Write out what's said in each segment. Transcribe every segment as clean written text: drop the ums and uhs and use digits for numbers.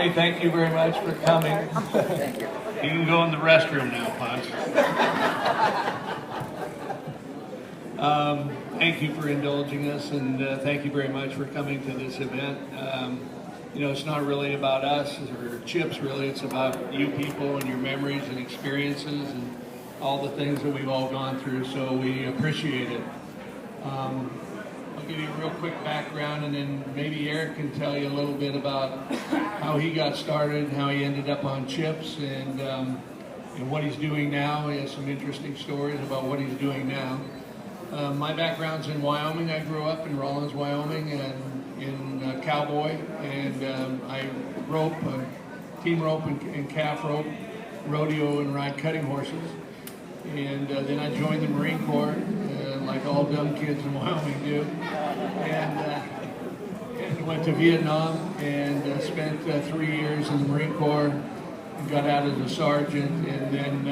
everybody. Thank you very much for coming. Thank you. You can go in the restroom now, Ponce. Thank you for indulging us, and thank you very much for coming to this event. You know, it's not really about us or Chips, really. It's about you people and your memories and experiences and all the things that we've all gone through, so we appreciate it. I'll give you a real quick background, and then maybe Eric can tell you a little bit about how he got started, how he ended up on Chips, and what he's doing now. He has some interesting stories about what he's doing now. My background's in Wyoming. I grew up in Rawlins, Wyoming, and in cowboy, and I rope, team rope and calf rope, rodeo and ride cutting horses. And then I joined the Marine Corps, like all dumb kids in Wyoming do, and went to Vietnam and spent 3 years in the Marine Corps and got out as a sergeant, and then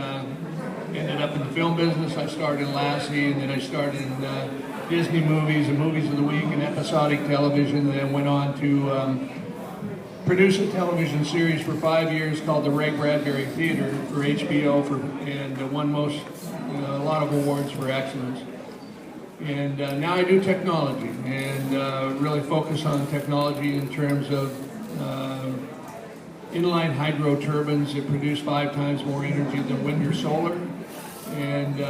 ended up in the film business. I started in Lassie, and then I started in Disney movies and movies of the week and episodic television, and then went on to produce a television series for 5 years called the Ray Bradbury Theater for HBO, and won a lot of awards for excellence. And now I do technology, and really focus on technology in terms of inline hydro turbines that produce 5 times more energy than wind or solar. And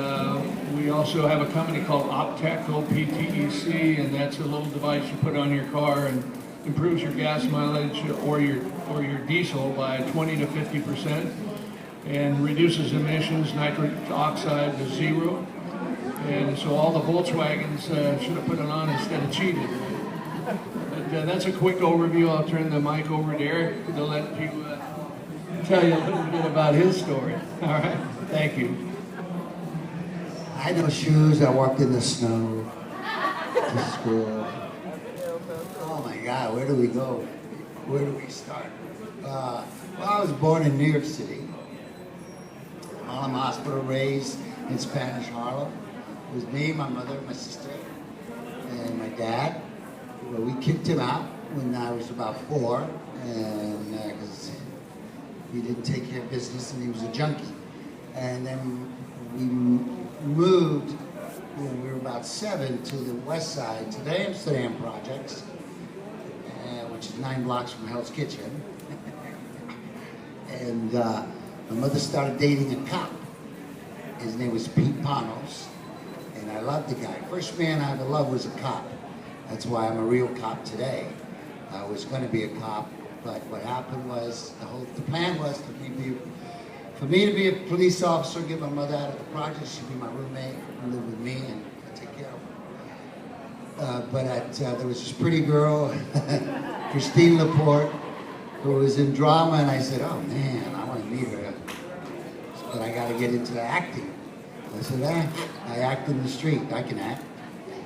we also have a company called Optec, OPTEC, and that's a little device you put on your car and improves your gas mileage or your diesel by 20 to 50%, and reduces emissions, nitrous oxide to 0. And so all the Volkswagens should have put it on instead of cheated. But that's a quick overview. I'll turn the mic over to Eric to let you tell you a little bit about his story. All right, thank you. I had no shoes. I walked in the snow to school. Oh my God, where do we go? Where do we start? Well, I was born in New York City. Harlem Hospital, raised in Spanish Harlem. It was me, my mother, my sister, and my dad. Well, we kicked him out when I was about 4, and because he didn't take care of business and he was a junkie. And then we moved when we were about 7 to the west side, to the Amsterdam projects, which is 9 blocks from Hell's Kitchen. And my mother started dating a cop. His name was Pete Panos, and I loved the guy. First man I ever loved was a cop. That's why I'm a real cop today. I was going to be a cop, but what happened was, the plan was for me to be a police officer, get my mother out of the project. She'd be my roommate, and live with me, and I'd take care of her. But there was this pretty girl, Christine Laporte, who was in drama, and I said, oh man, I want to meet her, but I got to get into acting. I said, I act in the street, I can act.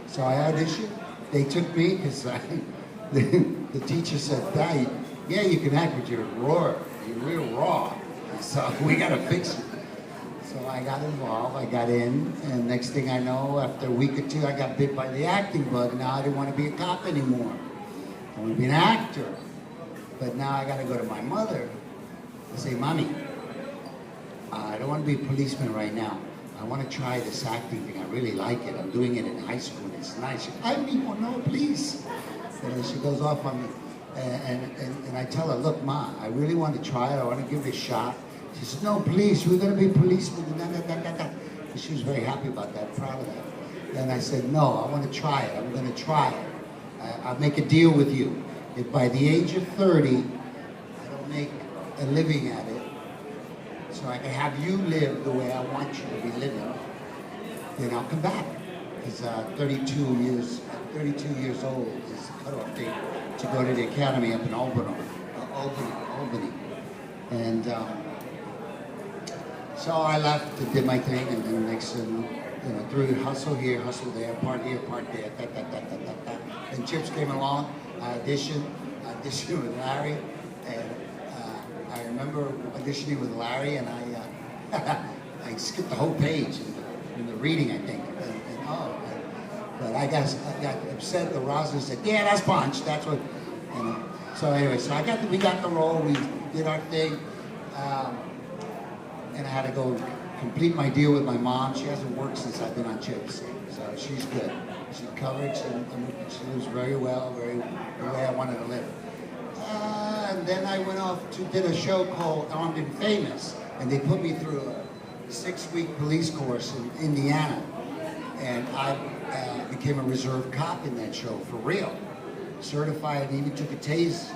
So I auditioned. They took me because the teacher said, Dad, yeah, you can act, but you're real raw. So we got to fix it. So I got involved, I got in, and next thing I know, after a week or 2, I got bit by the acting bug. Now I didn't want to be a cop anymore. I want to be an actor. But now I got to go to my mother and say, Mommy, I don't want to be a policeman right now. I want to try this acting thing. I really like it. I'm doing it in high school. It's nice. She goes, I people know, please. And then she goes off on me. And I tell her, look, Ma, I really want to try it. I want to give it a shot. She says, no, please, we're going to be policemen. And she was very happy about that, proud of that. Then I said, no, I want to try it. I'm going to try it. I'll make a deal with you. If by the age of 30, I don't make a living at it, so I can have you live the way I want you to be living, then I'll come back. Because 32 years old is the cutoff date to go to the academy up in Albany. And so I left and did my thing, and then next thing, through hustle here, hustle there, part here, part there, And Chips came along. I auditioned with Larry, and I remember auditioning with Larry, and I skipped the whole page in the reading, I think. But I got upset. The Rosner said, "Yeah, that's Punch. That's what." So anyway, so we got the role, we did our thing, and I had to go complete my deal with my mom. She hasn't worked since I've been on Chips, so she's good. She's covered, and she lives very well, very the way I wanted to live. And then I went off did a show called Armed and Famous, and they put me through a 6-week police course in Indiana, and I became a reserve cop in that show for real. Certified, even took a tase,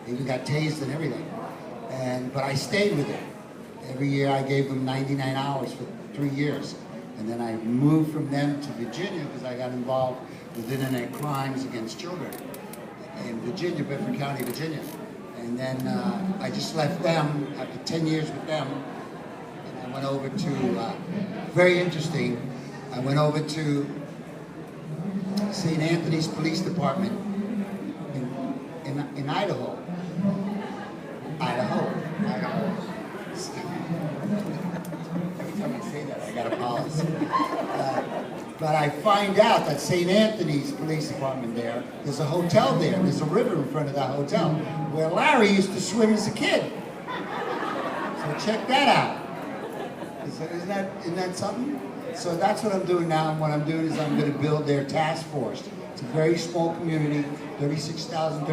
even got tased and everything. But I stayed with it. Every year I gave them 99 hours for 3 years. And then I moved from them to Virginia because I got involved with internet crimes against children in Virginia, Bedford County, Virginia. And then I just left them after 10 years with them. And I went over to, very interesting, I went over to St. Anthony's Police Department in Idaho. Idaho. Every time I say that, I got a pause. But I find out that St. Anthony's Police Department there's a hotel there. There's a river in front of that hotel where Larry used to swim as a kid. So check that out. Isn't that something? So that's what I'm doing now. And what I'm doing is I'm going to build their task force. It's a very small community, 36,000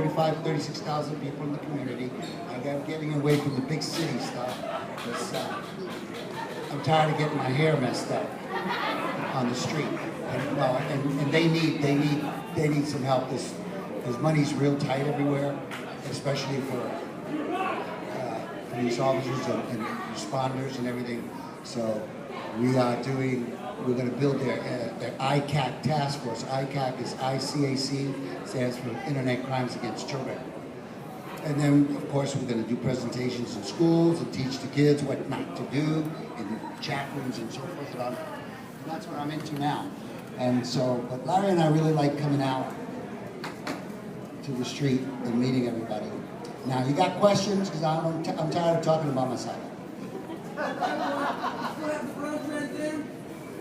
people in the community. I'm getting away from the big city stuff. I'm tired of getting my hair messed up on the street. And they need some help. This money's real tight everywhere, especially for police officers and responders and everything. So we're going to build their ICAC task force. ICAC is ICAC, stands for Internet Crimes Against Children. And then, of course, we're going to do presentations in schools and teach the kids what not to do in chat rooms and so forth. And that's what I'm into now. And so, but Larry and I really like coming out to the street and meeting everybody. Now, you got questions? Because I'm tired of talking about myself.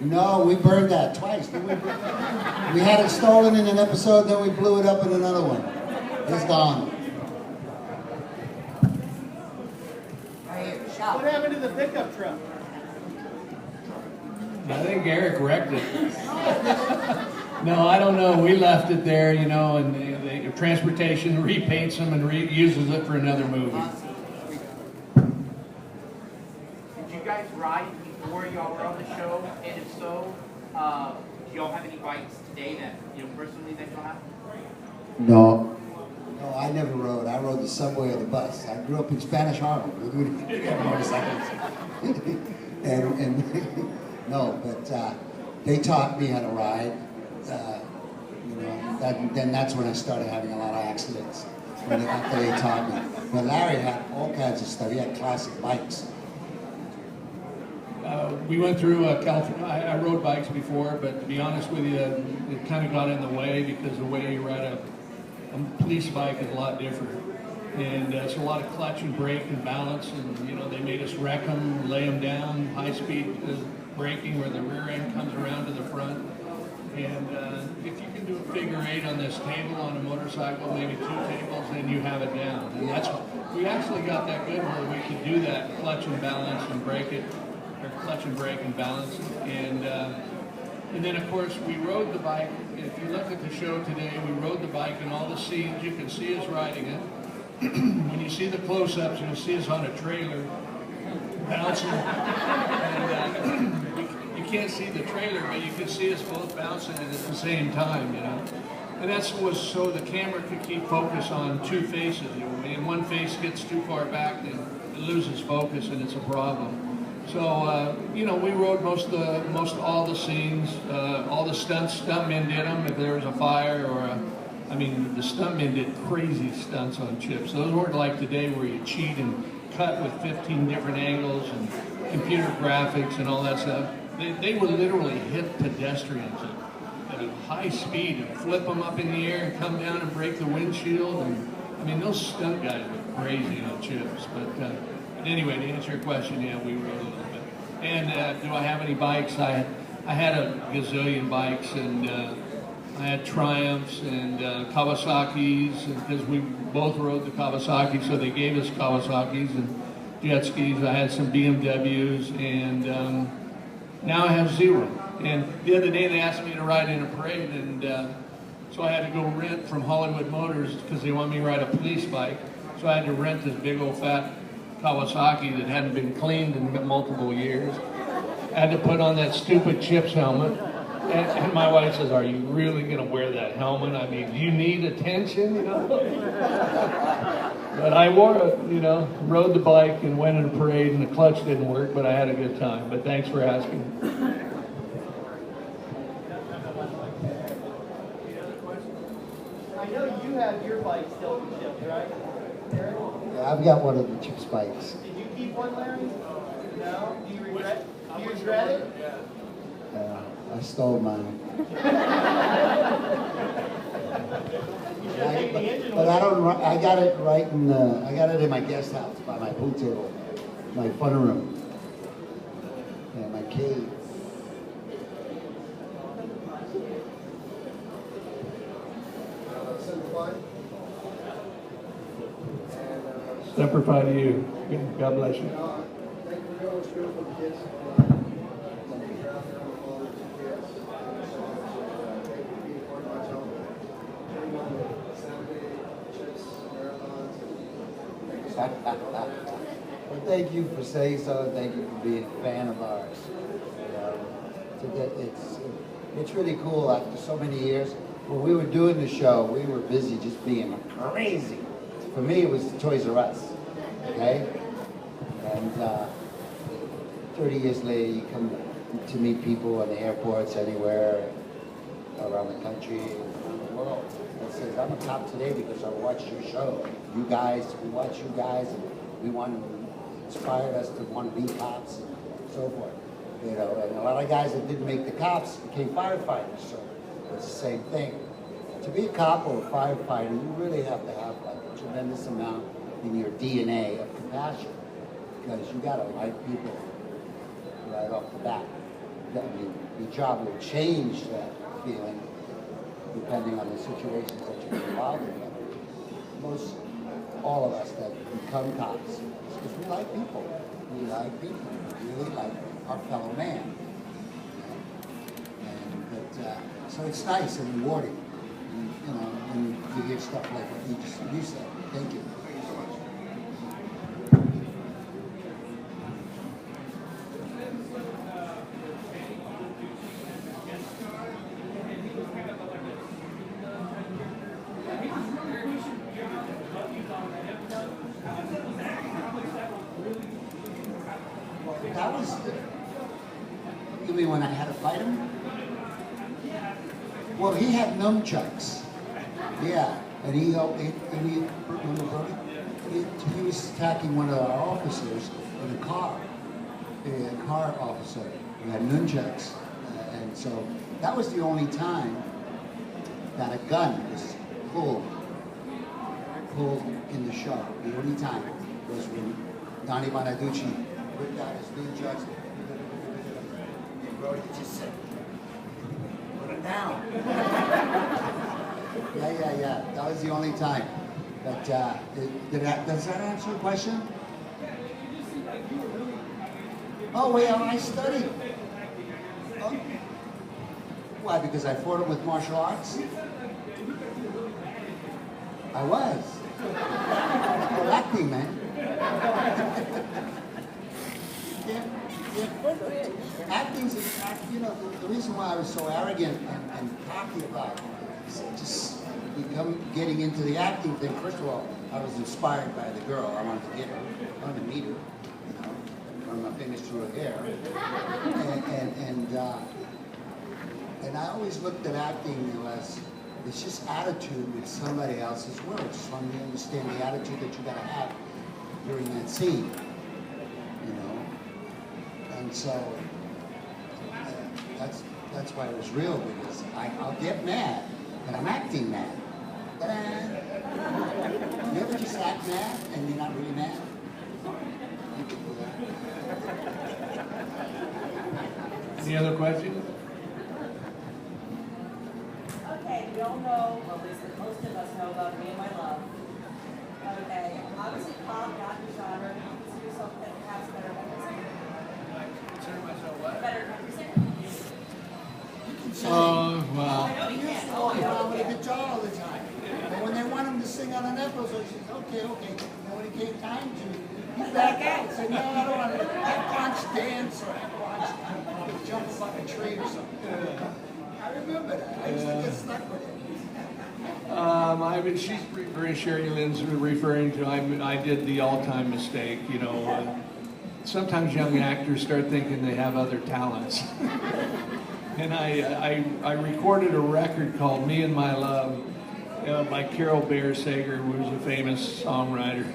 No, we burned that twice. We had it stolen in an episode, then we blew it up in another one. It's gone. What happened to the pickup truck? I think Eric wrecked it. No, I don't know. We left it there, you know, and the transportation repaints them and reuses it for another movie. Did you guys ride before y'all were on the show? And if so, do y'all have any bikes today that, you know, personally that y'all have? No. No, I never rode. I rode the subway or the bus. I grew up in Spanish Harlem. We had motorcycles. No, but they taught me how to ride. You know, then that's when I started having a lot of accidents. After they taught me. But Larry had all kinds of stuff. He had classic bikes. We went through California. I rode bikes before, but to be honest with you, it kind of got in the way because the way you ride a police bike is a lot different. And it's a lot of clutch and brake and balance, and you know, they made us wreck them, lay them down, high-speed braking where the rear end comes around to the front. And if you can do a figure 8 on this table on a motorcycle, maybe 2 tables, then you have it down. And we actually got that good where we could do that clutch and balance and brake it, or clutch and brake and balance. And then, of course, we rode the bike. If you look at the show today, we rode the bike in all the scenes. You can see us riding it. When you see the close-ups, you'll see us on a trailer bouncing. And you can't see the trailer, but you can see us both bouncing at the same time, you know. And that was so the camera could keep focus on 2 faces. You know, when one face gets too far back, then it loses focus, and it's a problem. So, you know, we rode most all the scenes, all the stunts. Stuntmen did them if there was a fire or I mean, the stuntmen did crazy stunts on Chips. Those weren't like today where you cheat and cut with 15 different angles and computer graphics and all that stuff. They would literally hit pedestrians at a high speed and flip them up in the air and come down and break the windshield. And I mean, those stunt guys were crazy on Chips. But anyway, to answer your question, yeah, we rode a little bit. And do I have any bikes? I had a gazillion bikes, and I had Triumphs and Kawasaki's, because we both rode the Kawasaki, so they gave us Kawasaki's and jet skis. I had some BMWs, and now I have 0. And the other day they asked me to ride in a parade, and so I had to go rent from Hollywood Motors because they want me to ride a police bike. So I had to rent this big old fat Kawasaki that hadn't been cleaned in multiple years. I had to put on that stupid Chips helmet. And my wife says, "Are you really going to wear that helmet? I mean, do you need attention, you know?" But I wore it, you know, rode the bike and went in a parade, and the clutch didn't work, but I had a good time. But thanks for asking. I know you have your bike still from Chips, right? Eric? Yeah, I've got one of the Chips bikes. Did you keep one, Larry? No? Do you regret it? I stole mine. But I don't. I got it right in. I got it in my guest house by my pool table, my fun room, and my cave. Semper Fi to you. God bless you. Thank you very much for the kids. Well, thank you for saying so, and thank you for being a fan of ours. It's really cool after so many years. When we were doing the show, we were busy just being crazy. For me, it was Toys R Us, okay? And 30 years later, you come to meet people in the airports, anywhere, around the country, around the world. That says, I'm a cop today because I watched your show. You guys, we watch you guys, and we want to inspire us to want to be cops and so forth. You know, and a lot of guys that didn't make the cops became firefighters, so it's the same thing. To be a cop or a firefighter, you really have to have like a tremendous amount in your DNA of compassion, because you got to like people right off the bat. I mean, your job will change that feeling depending on the situations that you're involved in. Most, all of us that become cops, because we like people. We like people. We really like our fellow man. So it's nice and rewarding, you know, when you hear stuff like what you said. Thank you. Thank you so much. That was, you mean when I had to fight him? Well, he had nunchucks. Yeah, and he remember Brody? He was attacking one of our officers in a car officer who had nunchucks. And so that was the only time that a gun was pulled in the show. The only time was when Donnie Bonaducci whipped out his nunchucks. And Brody just said, put it down. Yeah. That was the only time. But does that answer your question? Oh, well, I studied. Oh. Why? Because I fought him with martial arts? I was. Oh, acting, man. Acting's, you know, the reason why I was so arrogant and cocky about just getting into the acting thing, first of all, I was inspired by the girl. I wanted to get her, I wanted to meet her, you know, from my fingers through her hair. And I always looked at acting as, it's just attitude with somebody else's world. Just want to understand the attitude that you gotta have during that scene, you know. And so that's why it was real, because I'll get mad, and I'm acting mad. You ever just act mad and you're not really mad? Any other questions? Okay, we all know, or at least that most of us know about Me and My Love. Okay, obviously pop, not the genre. You consider yourself perhaps a better country singer? Consider myself what? Better country singer? Oh, well. I know you He used can. to walk around with a guitar all the time. And when they want him to sing on an episode, he says, okay. And when it came time to, he back out and said, no, I don't want to. Have Punch dance or have Punch jump up a tree or something. I remember that. I used to get stuck with it. I mean, she's Sherry Lynn's referring to, I did the all-time mistake, you know. Sometimes young actors start thinking they have other talents. And I recorded a record called Me and My Love by Carol Bear Sager, who was a famous songwriter.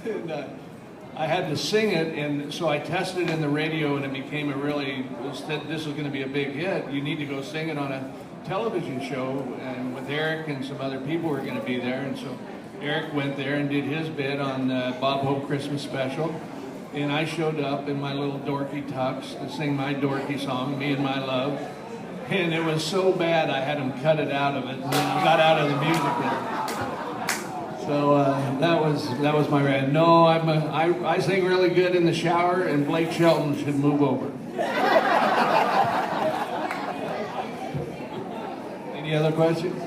And, I had to sing it, and so I tested it in the radio, and it became a really, this was going to be a big hit. You need to go sing it on a television show, and with Eric and some other people were going to be there, and so Eric went there and did his bit on Bob Hope Christmas Special, and I showed up in my little dorky tux to sing my dorky song, Me and My Love, and it was so bad I had him cut it out of it, and then I got out of the music bit. So that was my rant. No, I sing really good in the shower, and Blake Shelton should move over. Any other questions?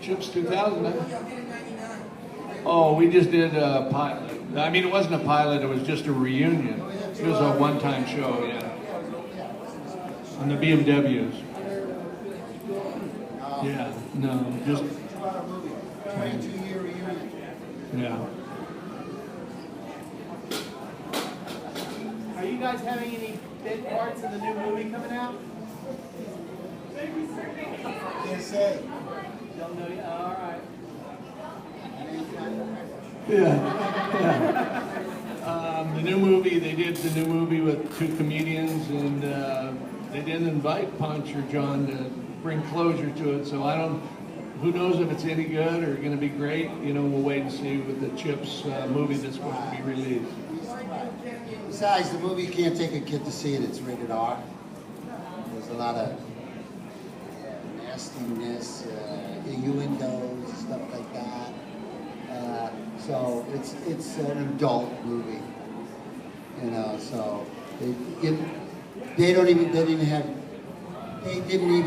Chips 2000, huh? Oh, we just did a pilot. I mean, it wasn't a pilot, it was just a reunion. It was a one-time show, yeah. On the BMWs. Yeah, no, just... 22-year reunion. Yeah. Are you guys having any bit parts in the new movie coming out? Can't say. Don't know yet. All right. Yeah. The new movie, they did the new movie with two comedians, and they didn't invite Punch or John to bring closure to it, so who knows if it's any good or going to be great. You know, we'll wait and see with the Chips movie that's going to be released. Besides, the movie, you can't take a kid to see it, it's rated R. There's a lot of nastiness, innuendos, stuff like that. So it's an adult movie, you know. So they didn't even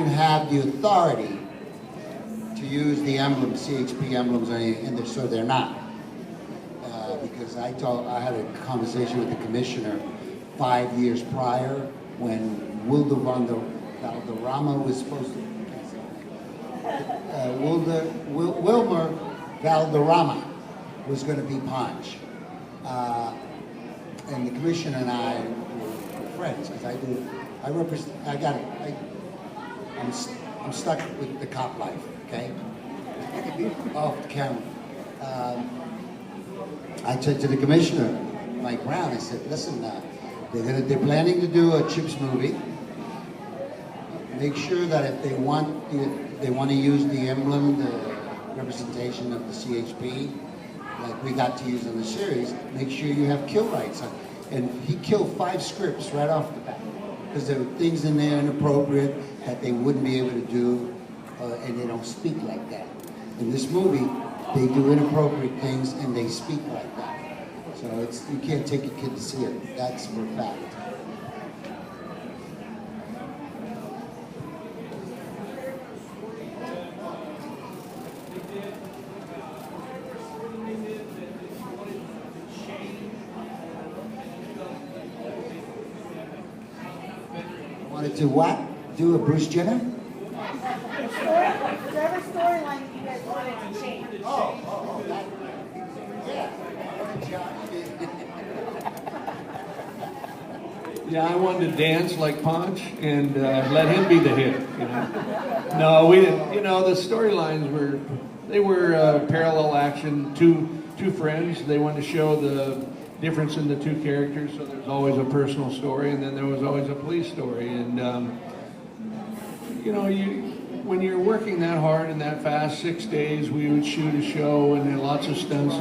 have the authority to use the emblems, CHP emblems, and so they're not. Because I had a conversation with the commissioner 5 years prior when Wilder Valderrama was supposed to. Wilmer Valderrama was going to be Punch. And the commissioner and I were friends because I'm stuck with the cop life, okay? Off the camera. I said to the commissioner, Mike Brown, I said, listen, they're planning to do a Chips movie. Make sure that if they want to use the emblem, the representation of the CHP, like we got to use in the series, make sure you have kill rights. And he killed 5 scripts right off the bat because there were things in there inappropriate that they wouldn't be able to do, and they don't speak like that. In this movie, they do inappropriate things and they speak like that. So you can't take a kid to see it. That's for a fact. Wanted to what? Do a Bruce Jenner? Whatever storyline you guys wanted to change. Yeah, I wanted to dance like Punch and let him be the hit. You know? No, we didn't. You know, the storylines were parallel action. Two friends. They wanted to show the difference in the two characters. So there's always a personal story, and then there was always a police story. And you know, when you're working that hard and that fast, 6 days, we would shoot a show and then lots of stunts.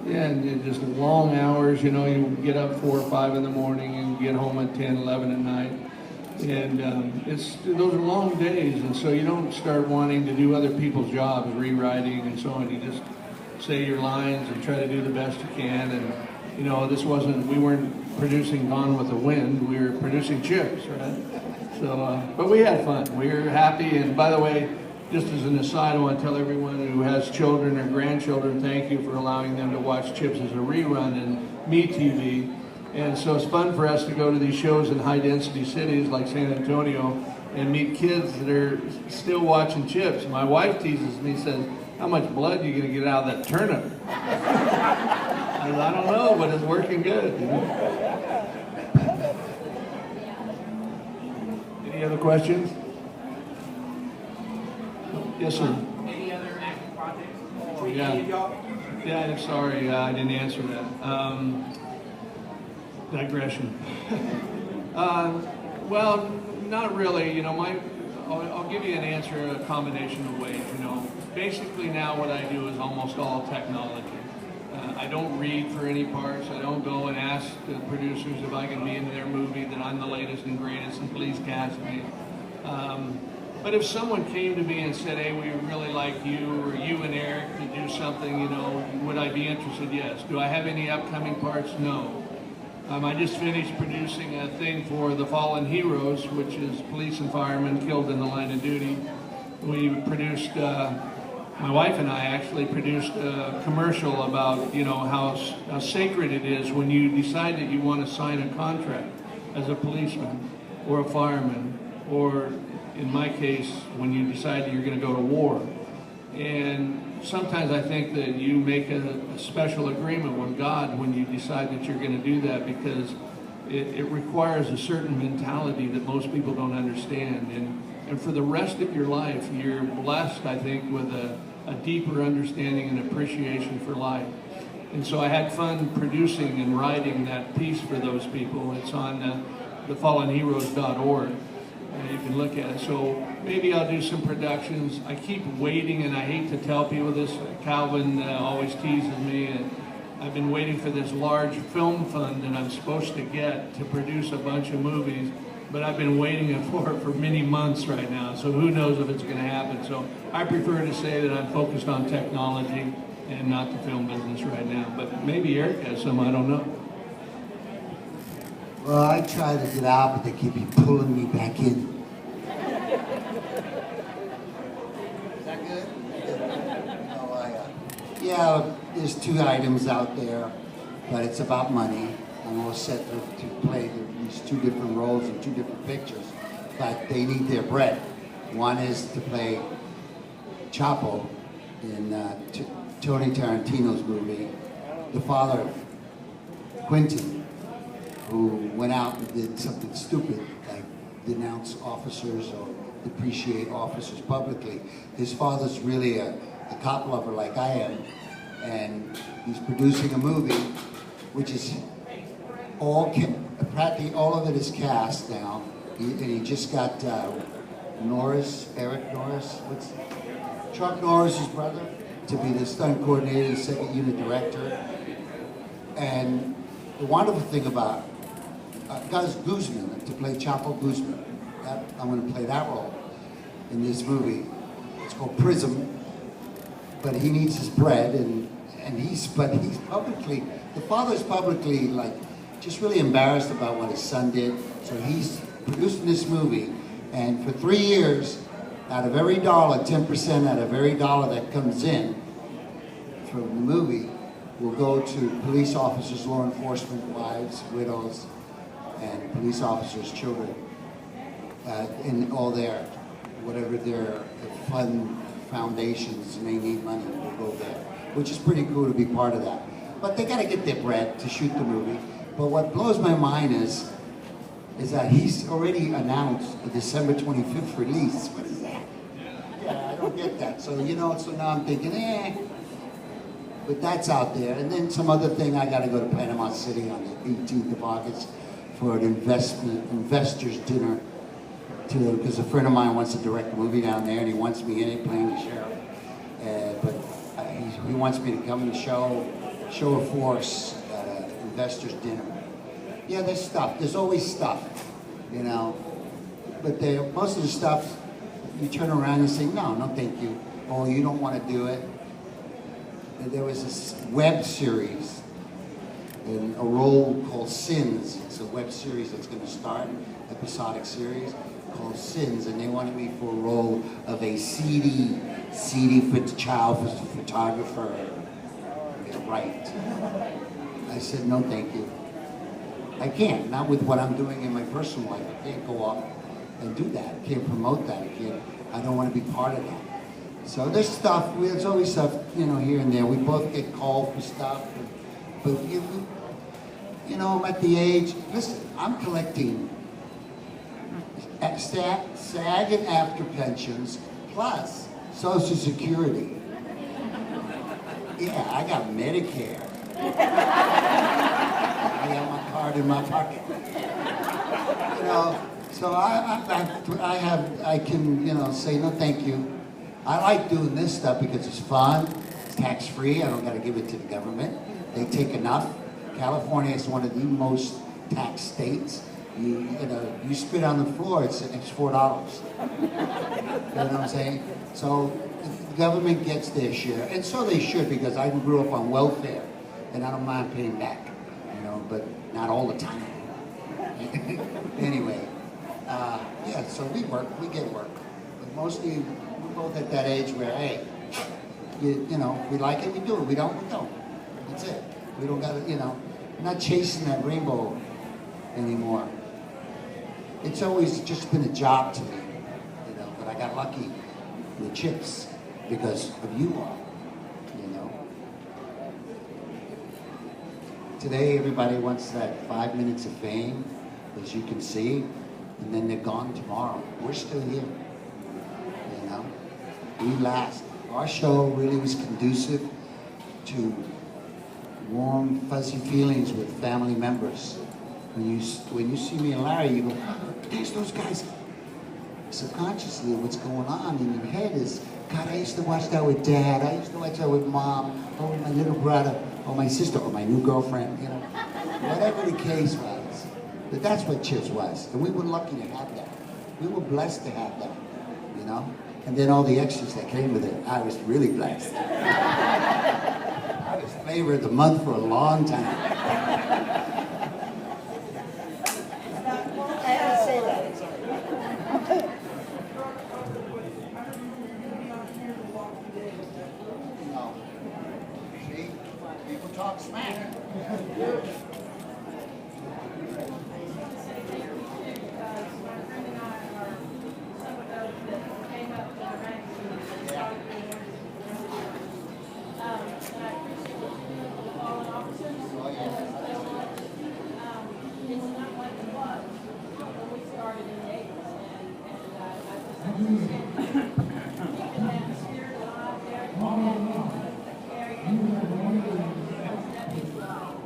Yeah, and just long hours, you know, you get up 4 or 5 in the morning and get home at 10, 11 at night. And those are long days, and so you don't start wanting to do other people's jobs, rewriting and so on. You just say your lines and try to do the best you can. And, you know, we weren't producing Gone with the Wind, we were producing Chips, right? So, but we had fun. We were happy, and by the way, just as an aside, I want to tell everyone who has children or grandchildren, thank you for allowing them to watch Chips as a rerun in MeTV. And so it's fun for us to go to these shows in high-density cities like San Antonio and meet kids that are still watching Chips. My wife teases me, says, "How much blood are you going to get out of that turnip?" I don't know, but it's working good. You know? Any other questions? Yes, sir. Any other acting projects? Yeah. Any of y'all? Yeah, I'm sorry, I didn't answer that. Digression. Well, not really. You know, I'll give you an answer, a combination of ways. You know, basically now what I do is almost all technology. I don't read for any parts. I don't go and ask the producers if I can be in their movie, that I'm the latest and greatest and please cast me. But if someone came to me and said, "Hey, we really like you, or you and Eric to do something, you know, would I be interested?" Yes. Do I have any upcoming parts? No. I just finished producing a thing for the Fallen Heroes, which is police and firemen killed in the line of duty. We produced, my wife and I actually produced a commercial about, you know, how sacred it is when you decide that you want to sign a contract as a policeman or a fireman, or in my case, when you decide that you're going to go to war. And sometimes I think that you make a special agreement with God when you decide that you're going to do that, because it requires a certain mentality that most people don't understand. And for the rest of your life, you're blessed, I think, with a deeper understanding and appreciation for life. And so I had fun producing and writing that piece for those people. It's on thefallenheroes.org. You can look at it. So maybe I'll do some productions. I keep waiting, and I hate to tell people this. Calvin always teases me. And I've been waiting for this large film fund that I'm supposed to get to produce a bunch of movies, but I've been waiting for it for many months right now. So who knows if it's going to happen. So I prefer to say that I'm focused on technology and not the film business right now. But maybe Eric has some, I don't know. Well, I try to get out, but they keep pulling me back in. Is that good? Yeah, there's 2 items out there, but it's about money. I'm all set to play these 2 different roles in 2 different pictures, but they need their bread. One is to play Chapo in Tony Tarantino's movie, the father of Quentin, who went out and did something stupid, like denounce officers or depreciate officers publicly. His father's really a cop lover like I am, and he's producing a movie which is practically all of it is cast now. And he just got Eric Norris, Chuck Norris's brother, to be the stunt coordinator, the second unit director. And the wonderful thing about Gus Guzman, to play Chapo Guzman, I'm going to play that role in this movie. It's called Prism, but he needs his bread, and he's publicly, the father's publicly like just really embarrassed about what his son did. So he's producing this movie, and for 3 years, out of every dollar, 10% out of every dollar that comes in from the movie will go to police officers, law enforcement, wives, widows, and police officers' children, in all their, whatever their fund foundations may need money, will go there, which is pretty cool to be part of that. But they got to get their bread to shoot the movie. But what blows my mind is that he's already announced a December 25th release. What is that? Yeah, I don't get that. So, you know, so now I'm thinking, but that's out there. And then some other thing, I got to go to Panama City on the 18th of August for an investors dinner, because a friend of mine wants to direct a movie down there, and he wants me in it playing the sheriff. But he wants me to come and show show of force at an investors dinner. Yeah, there's stuff. There's always stuff, you know. But most of the stuff, you turn around and say, no, no thank you. Oh, you don't want to do it. And there was this web series in a role called Sins. It's a web series that's going to start, episodic series called Sins, and they wanted me for a role of a seedy child photographer. Yeah, right. I said, no thank you. I can't, not with what I'm doing in my personal life. I can't go up and do that. I can't promote that. I don't want to be part of that. So there's stuff, there's always stuff, you know, here and there. We both get called for stuff. But you know, I'm at the age, listen, I'm collecting SAG and after pensions plus Social Security. Yeah, I got Medicare. I got my card in my pocket. You know, so I can, you know, say no thank you. I like doing this stuff because it's fun, it's tax-free, I don't gotta give it to the government. They take enough. California is one of the most taxed states. You know, you spit on the floor, it's $4. You know what I'm saying? So the government gets their share, and so they should, because I grew up on welfare, and I don't mind paying back, you know, but not all the time. Anyway, yeah, so we get work. But mostly, we're both at that age where, hey, you know, if we like it, we do it. We don't, we don't. That's it. We don't gotta, you know, we're not chasing that rainbow anymore. It's always just been a job to me, you know, but I got lucky with chips because of you all, you know. Today, everybody wants that 5 minutes of fame, as you can see, and then they're gone tomorrow. We're still here, you know. We last. Our show really was conducive to warm, fuzzy feelings with family members. When you see me and Larry, you go, there's those guys. Subconsciously, what's going on in your head is, God, I used to watch that with Dad. I used to watch that with Mom, or with my little brother, or my sister, or my new girlfriend, you know. Whatever the case was. But that's what Chips was. And we were lucky to have that. We were blessed to have that, you know. And then all the extras that came with it, I was really blessed. I was flavor of the month for a long time. I had to say that. Sorry. No. See? People talk smack.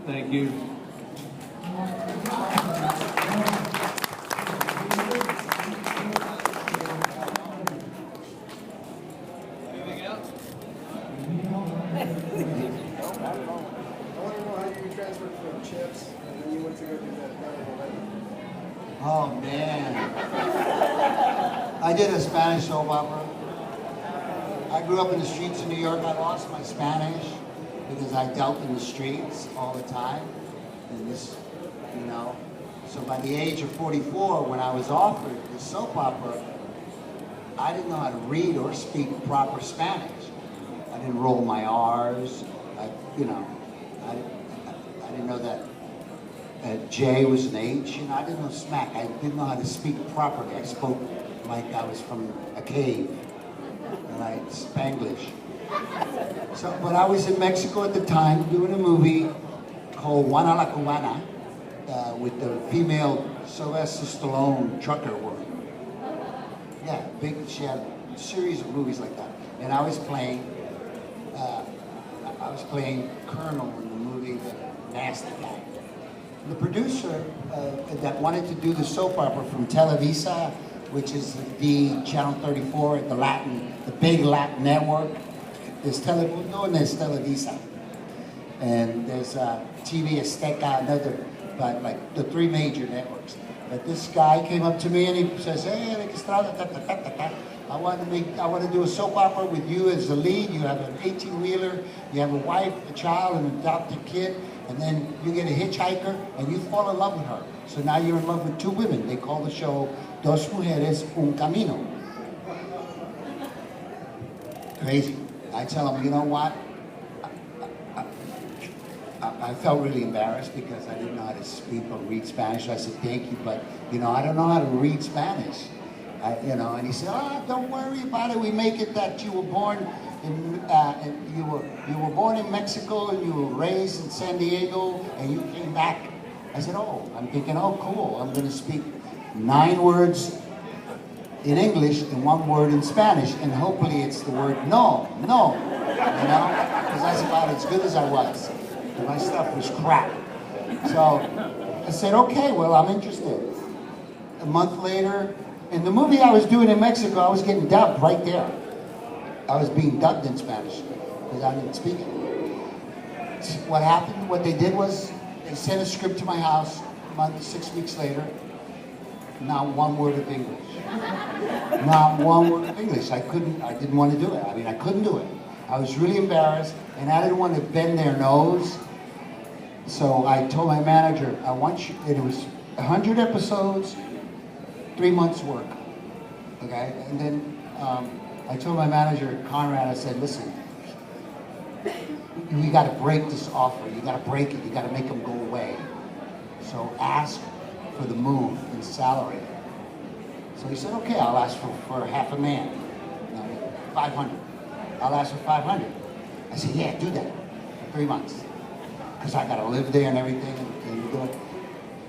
Thank you. Anything else? I want to know how you transferred from Chips and then you went to go do that. Oh, man. I did a Spanish soap opera. I grew up in the streets of New York. I lost my Spanish because I dealt in the streets all the time. And this, you know. So by the age of 44, when I was offered the soap opera, I didn't know how to read or speak proper Spanish. I didn't roll my R's. I didn't know that J was an H. You know, I didn't know smack. I didn't know how to speak properly. I spoke like I was from a cave, like Spanglish. So, but I was in Mexico at the time doing a movie called Juana la Cubana with the female Sylvester Stallone trucker woman. Yeah, she had a series of movies like that. And I was playing Colonel in the movie The Nasty Guy. The producer that wanted to do the soap opera from Televisa, which is the Channel 34, the big Latin network, there's Televisa. And there's TV Azteca, another, but like the 3 major networks. But this guy came up to me and he says, "Hey, I want to do a soap opera with you as the lead. You have an 18-wheeler, you have a wife, a child, and an adopted kid, and then you get a hitchhiker and you fall in love with her. So now you're in love with 2 women. They call the show Dos Mujeres, Un Camino." Crazy. I tell him, you know what? I felt really embarrassed because I didn't know how to speak or read Spanish. I said, "Thank you, but you know, I don't know how to read Spanish." You know, and he said, "Oh, don't worry about it. We make it that you were born in you were born in Mexico and you were raised in San Diego and you came back." I said, "Oh," I'm thinking, "Oh, cool. I'm going to speak 9 words in English and 1 word in Spanish, and hopefully it's the word no, you know, because that's about as good as I was. My stuff was crap." So I said, "Okay, well, I'm interested." A month later, in the movie I was doing in Mexico, I was getting dubbed right there. I was being dubbed in Spanish because I didn't speak it. What happened, what they did was, they sent a script to my house 6 weeks later. Not 1 word of English. Not 1 word of English. I didn't want to do it. I mean, I couldn't do it. I was really embarrassed, and I didn't want to bend their nose. So I told my manager, "I want you," and it was 100 episodes, 3 months work, okay? And then I told my manager, Conrad, I said, "Listen, we got to break this offer. You got to break it. You got to make them go away. So ask for the move in salary." So he said, "Okay, I'll ask for half a man, 500. I'll ask for 500. I said, "Yeah, do that for 3 months. Because I got to live there and everything, and do it."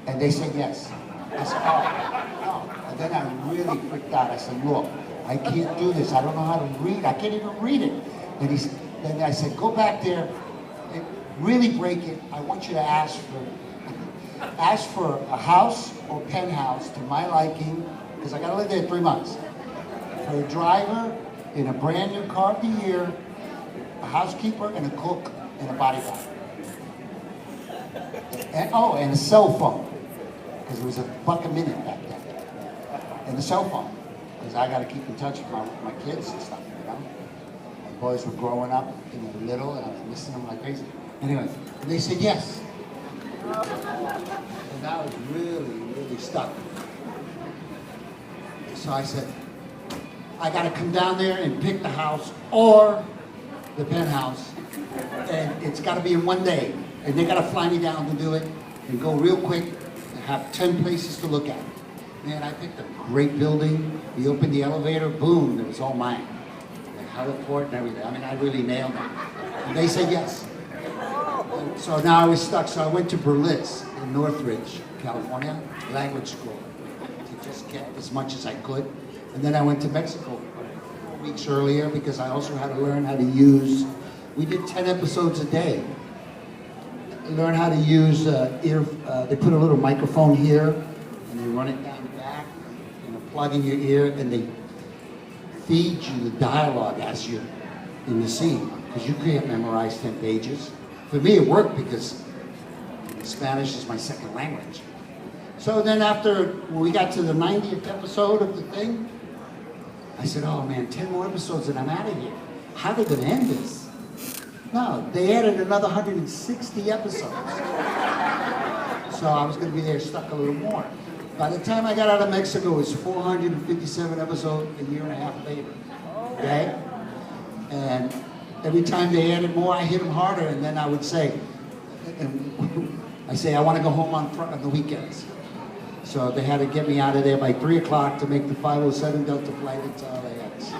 And they said yes. I said, "Oh, no." And then I really freaked out. I said, "Look, I can't do this. I don't know how to read. I can't even read it." And then I said, "Go back there and really break it. I want you to ask for a house or penthouse to my liking, because I got to live there 3 months. For a driver in a brand new car of the year, a housekeeper and a cook and a bodyguard. And a cell phone, because it was $1 a minute back then. And a cell phone, because I got to keep in touch with my kids and stuff, you know. My boys were growing up, and they were little, and I was missing them like crazy. Anyway, and they said yes. And I was really, really stuck. So I said, I got to come down there and pick the house or the penthouse, and it's got to be in 1 day. And they got to fly me down to do it and go real quick and have 10 places to look at. Man, I picked a great building. We opened the elevator, boom, it was all mine. The heliport and everything. I mean, I really nailed it. And they said yes. And so now I was stuck. So I went to Berlitz in Northridge, California, language school, to just get as much as I could. And then I went to Mexico 4 weeks earlier because I also had to learn how to use, we did 10 episodes a day. Learn how to use they put a little microphone here and they run it down the back and you plug in your ear and they feed you the dialogue as you're in the scene, because you can't memorize 10 pages. For me it worked because Spanish is my second language. So then after we got to the 90th episode of the thing, I said, "Oh man, 10 more episodes and I'm out of here. How are they going to end this?" No, they added another 160 episodes. So I was going to be there stuck a little more. By the time I got out of Mexico, it was 457 episodes a year and a half later. Okay? And every time they added more, I hit them harder, and then I would say, I want to go home on the weekends. So they had to get me out of there by 3 o'clock to make the 507 Delta flight into LAX.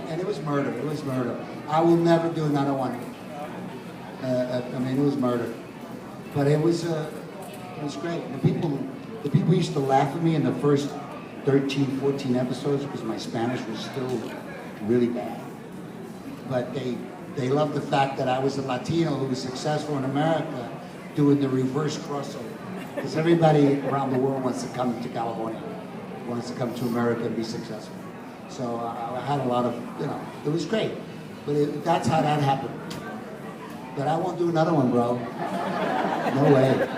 And it was murder. It was murder. I will never do another one. I mean, it was murder. But it was great. The people used to laugh at me in the first 13, 14 episodes because my Spanish was still really bad. But they loved the fact that I was a Latino who was successful in America doing the reverse crossover. Because everybody around the world wants to come to California, wants to come to America and be successful. So I had a lot of, it was great. But that's how that happened. but I won't do another one, bro. No way.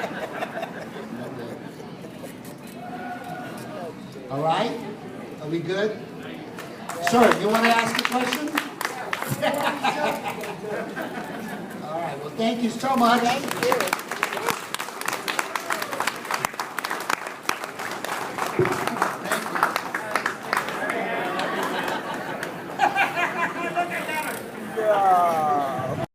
All right? Are we good? Sir, you want to ask a question? All right, well, thank you so much. Thank you.